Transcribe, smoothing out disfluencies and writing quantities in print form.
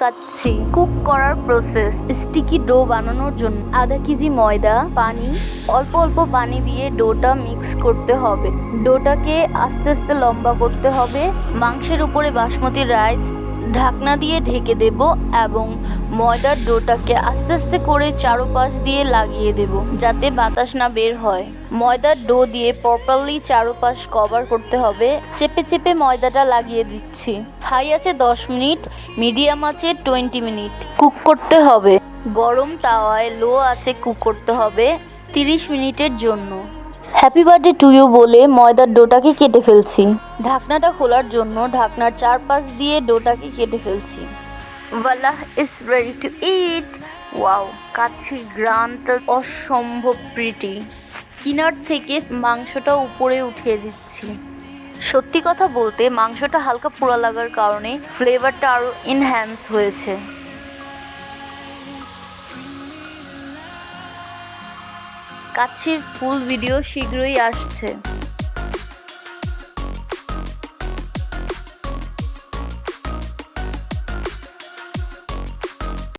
কাচ্ছি cook করার process. Sticky do বানানোর জন্য আধা কেজি ময়দা, পানি, অল্প অল্প পানি দিয়ে ডোটা মিক্স করতে হবে। ডোটাকে আস্তে আস্তে লম্বা করতে হবে। মাংসের উপরে বাসমতি রাইস ঢাকনা দিয়ে ঢেকে দেব এবং ময়দার ডোটাকে আস্তে আস্তে করে চারোপাশ দিয়ে লাগিয়ে দেব যাতে বাতাস না বের হয়। ময়দার ডো দিয়ে প্রপারলি চারোপাশ কভার করতে হবে। চেপে চেপে ময়দাটা লাগিয়ে দিচ্ছি। হাই আছে 10 মিনিট, মিডিয়াম আছে 20 মিনিট কুক করতে হবে। গরম তাওয়ায় লো আছে কুক করতে হবে 30 মিনিটের জন্য। হ্যাপি বার্থডে টু ইউ বলে ময়দার ডোটাকে কেটে ফেলছি। ঢাকনাটা খোলার জন্য ঢাকনার চারপাশ দিয়ে ডোটাকে কেটে ফেলছি। Voila is ready to eat. Wow, কাচ্ছি গ্রানটা অসম্ভব প্রিটি। কিনার থেকে মাংসটা উপরে উঠিয়ে দিচ্ছি। সত্যি কথা বলতে মাংসটা হালকা পোড়া লাগার কারণে ফ্লেভারটা আরও এনহ্যান্স হয়েছে। কাচ্ছির ফুল ভিডিও শীঘ্রই আসছে।